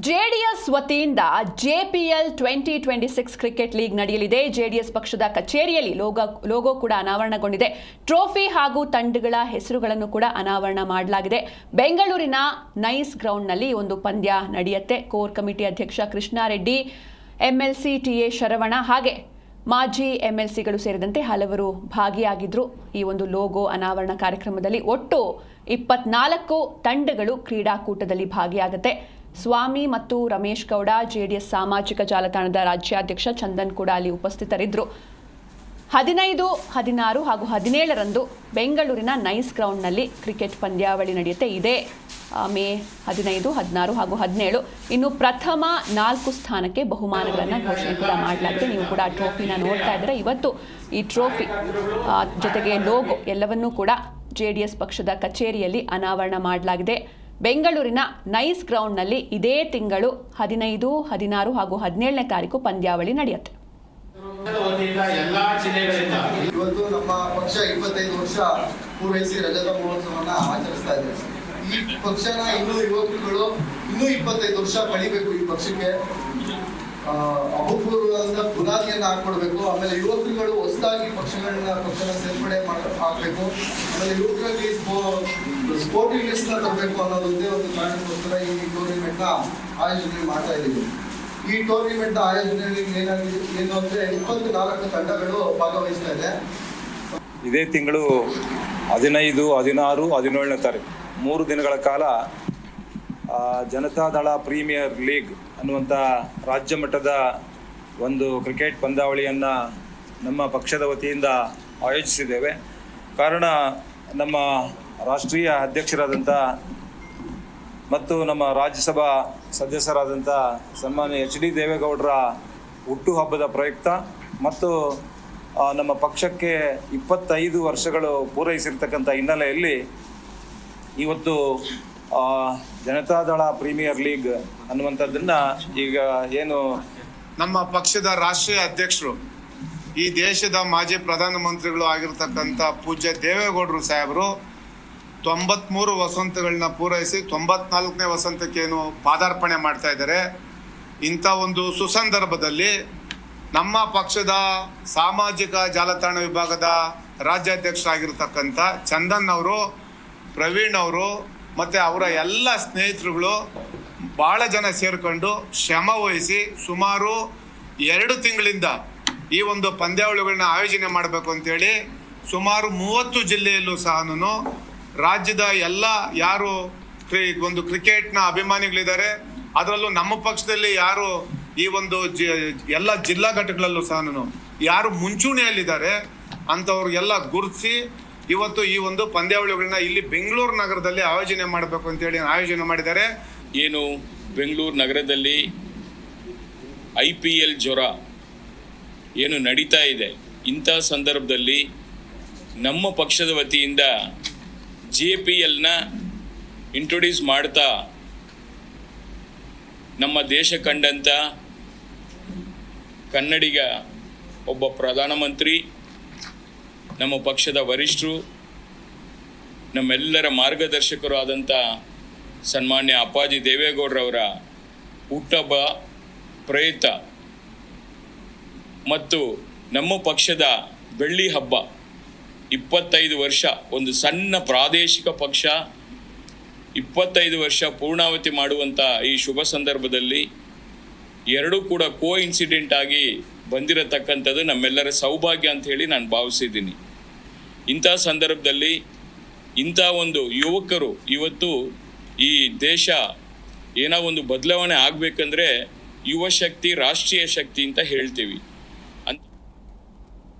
JDS ವತಿಯಿಂದ JPL 2026 cricket league ನಡೆಯಲಿದೆ. JDS ಪಕ್ಷದ ಕಚೇರಿಯಲ್ಲಿ ಲೋಗೋ ಕೂಡ ಅನಾವರಣಗೊಂಡಿದೆ. ಟ್ರೋಫಿ ಹಾಗೂ ತಂಡಗಳ ಹೆಸರುಗಳನ್ನು ಕೂಡ ಅನಾವರಣ ಮಾಡಲಾಗಿದೆ. ಬೆಂಗಳೂರಿನ ನೈಸ್ ಗ್ರೌಂಡ್ನಲ್ಲಿ ಒಂದು ಪಂದ್ಯ ನಡೆಯುತ್ತೆ. ಕೋರ್ ಕಮಿಟಿ ಅಧ್ಯಕ್ಷ ಕೃಷ್ಣಾರೆಡ್ಡಿ, ಎಂಎಲ್ಸಿ ಟಿಎ ಶರವಣ ಹಾಗೆ ಮಾಜಿ ಎಂಎಲ್ಸಿಗಳು ಸೇರಿದಂತೆ ಹಲವರು ಭಾಗಿಯಾಗಿದ್ದರು. ಈ ಒಂದು ಲೋಗೋ ಅನಾವರಣ ಕಾರ್ಯಕ್ರಮದಲ್ಲಿ ಒಟ್ಟು 24 ತಂಡಗಳು ಕ್ರೀಡಾಕೂಟದಲ್ಲಿ ಭಾಗಿಯಾಗುತ್ತೆ. ಸ್ವಾಮಿ ಮತ್ತು ರಮೇಶ್ ಗೌಡ, ಜೆಡಿಎಸ್ ಸಾಮಾಜಿಕ ಜಾಲತಾಣದ ರಾಜ್ಯಾಧ್ಯಕ್ಷ ಚಂದನ್ ಕೂಡ ಅಲ್ಲಿ ಉಪಸ್ಥಿತರಿದ್ದರು. 15, 16 ಹಾಗೂ 17ರಂದು ಬೆಂಗಳೂರಿನ ನೈಸ್ ಗ್ರೌಂಡ್ನಲ್ಲಿ ಕ್ರಿಕೆಟ್ ಪಂದ್ಯಾವಳಿ ನಡೆಯುತ್ತೆ. ಇದೇ ಮೇ 15, 16 ಹಾಗೂ 17. ಇನ್ನು ಪ್ರಥಮ 4 ಸ್ಥಾನಕ್ಕೆ ಬಹುಮಾನಗಳನ್ನು ಘೋಷಣೆ ಕೂಡ ಮಾಡಲಾಗಿದೆ. ನೀವು ಕೂಡ ಟ್ರೋಫಿನ ನೋಡ್ತಾ ಇದ್ದೀರಾ. ಇವತ್ತು ಈ ಟ್ರೋಫಿ ಜೊತೆಗೆ ಲೋಗೋ ಎಲ್ಲವನ್ನೂ ಕೂಡ ಜೆಡಿಎಸ್ ಪಕ್ಷದ ಕಚೇರಿಯಲ್ಲಿ ಅನಾವರಣ ಮಾಡಲಾಗಿದೆ. ಬೆಂಗಳೂರಿನ ನೈಸ್ ಗ್ರೌಂಡ್ನಲ್ಲಿ ಇದೇ ತಿಂಗಳು 15, 16 ಹಾಗೂ 17ನೇ ತಾರೀಕು ಪಂದ್ಯಾವಳಿ ನಡೆಯುತ್ತೆ. ಇವತ್ತು ನಮ್ಮ ಪಕ್ಷ 25 ವರ್ಷ ಪೂರೈಸಿ ರಜತ ಮಹೋತ್ಸವನ್ನ ಆಚರಿಸ್ತಾ ಇದೆ. ಈ ಪಕ್ಷನ ಇನ್ನೂ ಯುವಕರುಗಳು ಇನ್ನೂ 25 ವರ್ಷ ಕಳಿಬೇಕು. ಈ ಪಕ್ಷಕ್ಕೆ ಅಭೂತಪೂರ್ವವಾದ ಬುನಾದಿಯನ್ನ ಹಾಕೊಡ್ಬೇಕು. ಆಮೇಲೆ ಯುವಕರುಗಳು ಹೊಸದಾಗಿ ಪಕ್ಷನ ಸೇರ್ಪಡೆ ಆಗ್ಬೇಕು. ಆಮೇಲೆ ಯುವಕರಲ್ಲಿ ಸ್ಪೋರ್ಟಿವ್ನೆಸ್ ತರಬೇಕು ಅನ್ನೋದು ಒಂದೇ ಒಂದು ಕಾರಣಕ್ಕೋಸ್ಕರ ಈ ಟೂರ್ನಿಮೆಂಟ್ ನ ಆಯೋಜನೆ ಮಾಡ್ತಾ ಇದ್ದೀವಿ. ಈ ಟೂರ್ನಿಮೆಂಟ್ ಆಯೋಜನೆಯಲ್ಲಿ ಏನಾಗಿದೆ ಏನು ಅಂದ್ರೆ 24 ತಂಡಗಳು ಭಾಗವಹಿಸ್ತಾ ಇದೆ. ಇದೇ ತಿಂಗಳು 15, 16, 17ನೇ ತಾರೀಕು 3 ದಿನಗಳ ಕಾಲ ಜನತಾದಳ ಪ್ರೀಮಿಯರ್ ಲೀಗ್ ಅನ್ನುವಂಥ ರಾಜ್ಯ ಮಟ್ಟದ ಒಂದು ಕ್ರಿಕೆಟ್ ಪಂದ್ಯಾವಳಿಯನ್ನು ನಮ್ಮ ಪಕ್ಷದ ವತಿಯಿಂದ ಆಯೋಜಿಸಿದ್ದೇವೆ. ಕಾರಣ ನಮ್ಮ ರಾಷ್ಟ್ರೀಯ ಅಧ್ಯಕ್ಷರಾದಂಥ ಮತ್ತು ನಮ್ಮ ರಾಜ್ಯಸಭಾ ಸದಸ್ಯರಾದಂಥ ಸನ್ಮಾನ್ಯ ಎಚ್ ಡಿ ದೇವೇಗೌಡರ ಹುಟ್ಟುಹಬ್ಬದ ಪ್ರಯುಕ್ತ ಮತ್ತು ನಮ್ಮ ಪಕ್ಷಕ್ಕೆ 25 ವರ್ಷಗಳು ಪೂರೈಸಿರ್ತಕ್ಕಂಥ ಹಿನ್ನೆಲೆಯಲ್ಲಿ ಇವತ್ತು ಜನತಾದಳ ಪ್ರೀಮಿಯರ್ ಲೀಗ್ ಅನ್ನುವಂಥದ್ದನ್ನು ಈಗ ಏನು ನಮ್ಮ ಪಕ್ಷದ ರಾಷ್ಟ್ರೀಯ ಅಧ್ಯಕ್ಷರು, ಈ ದೇಶದ ಮಾಜಿ ಪ್ರಧಾನಮಂತ್ರಿಗಳು ಆಗಿರ್ತಕ್ಕಂಥ ಪೂಜ್ಯ ದೇವೇಗೌಡರು ಸಾಹೇಬರು 93 ವಸಂತಗಳನ್ನ ಪೂರೈಸಿ 94ನೇ ವಸಂತಕ್ಕೇನು ಪಾದಾರ್ಪಣೆ ಮಾಡ್ತಾ ಇದ್ದಾರೆ. ಇಂಥ ಒಂದು ಸುಸಂದರ್ಭದಲ್ಲಿ ನಮ್ಮ ಪಕ್ಷದ ಸಾಮಾಜಿಕ ಜಾಲತಾಣ ವಿಭಾಗದ ರಾಜ್ಯಾಧ್ಯಕ್ಷರಾಗಿರ್ತಕ್ಕಂಥ ಚಂದನ್ ಅವರು, ಪ್ರವೀಣ್ ಅವರು ಮತ್ತು ಅವರ ಎಲ್ಲ ಸ್ನೇಹಿತರುಗಳು ಭಾಳ ಜನ ಸೇರಿಕೊಂಡು ಶ್ರಮ ವಹಿಸಿ ಸುಮಾರು 2 ತಿಂಗಳಿಂದ ಈ ಒಂದು ಪಂದ್ಯಾವಳಿಗಳನ್ನ ಆಯೋಜನೆ ಮಾಡಬೇಕು ಅಂತೇಳಿ ಸುಮಾರು 30 ಜಿಲ್ಲೆಯಲ್ಲೂ ಸಹ ರಾಜ್ಯದ ಎಲ್ಲ ಯಾರು ಒಂದು ಕ್ರಿಕೆಟ್ನ ಅಭಿಮಾನಿಗಳಿದ್ದಾರೆ, ಅದರಲ್ಲೂ ನಮ್ಮ ಪಕ್ಷದಲ್ಲಿ ಯಾರು ಈ ಒಂದು ಎಲ್ಲ ಜಿಲ್ಲಾ ಘಟಕಗಳಲ್ಲೂ ಸಹ ಯಾರು ಮುಂಚೂಣಿಯಲ್ಲಿದ್ದಾರೆ ಅಂಥವ್ರಿಗೆಲ್ಲ ಗುರುತಿಸಿ ಇವತ್ತು ಈ ಒಂದು ಪಂದ್ಯಾವಳಿಗಳನ್ನ ಇಲ್ಲಿ ಬೆಂಗಳೂರು ನಗರದಲ್ಲಿ ಆಯೋಜನೆ ಮಾಡಬೇಕು ಅಂತೇಳಿ ಆಯೋಜನೆ ಮಾಡಿದ್ದಾರೆ. ಏನು ಬೆಂಗಳೂರು ನಗರದಲ್ಲಿ IPL ಜ್ವರ ಏನು ನಡೀತಾ ಇದೆ, ಇಂಥ ಸಂದರ್ಭದಲ್ಲಿ ನಮ್ಮ ಪಕ್ಷದ ವತಿಯಿಂದ JPLನ ಇಂಟ್ರೊಡ್ಯೂಸ್ ಮಾಡ್ತಾ ನಮ್ಮ ದೇಶ ಕಂಡಂಥ ಕನ್ನಡಿಗ ಒಬ್ಬ ಪ್ರಧಾನಮಂತ್ರಿ, ನಮ್ಮ ಪಕ್ಷದ ವರಿಷ್ಠರು, ನಮ್ಮೆಲ್ಲರ ಮಾರ್ಗದರ್ಶಕರು ಆದಂಥ ಸನ್ಮಾನ್ಯ ಅಪ್ಪಾಜಿ ದೇವೇಗೌಡರವರ ಹುಟ್ಟುಹಬ್ಬ ಪ್ರಯುಕ್ತ ಮತ್ತು ನಮ್ಮ ಪಕ್ಷದ ಬೆಳ್ಳಿ ಹಬ್ಬ 25 ವರ್ಷ, ಒಂದು ಸಣ್ಣ ಪ್ರಾದೇಶಿಕ ಪಕ್ಷ 25 ವರ್ಷ ಪೂರ್ಣಾವತಿ ಮಾಡುವಂಥ ಈ ಶುಭ ಸಂದರ್ಭದಲ್ಲಿ ಎರಡೂ ಕೂಡ ಇನ್ಸಿಡೆಂಟ್ ಆಗಿ ಬಂದಿರತಕ್ಕಂಥದ್ದು ನಮ್ಮೆಲ್ಲರ ಸೌಭಾಗ್ಯ ಅಂತ ಹೇಳಿ ನಾನು ಭಾವಿಸಿದ್ದೀನಿ. ಇಂಥ ಸಂದರ್ಭದಲ್ಲಿ ಇಂಥ ಒಂದು ಯುವಕರು ಇವತ್ತು ಈ ದೇಶ ಏನೋ ಒಂದು ಬದಲಾವಣೆ ಆಗಬೇಕಂದ್ರೆ ಯುವ ಶಕ್ತಿ ರಾಷ್ಟ್ರೀಯ ಶಕ್ತಿ ಅಂತ ಹೇಳ್ತೀವಿ.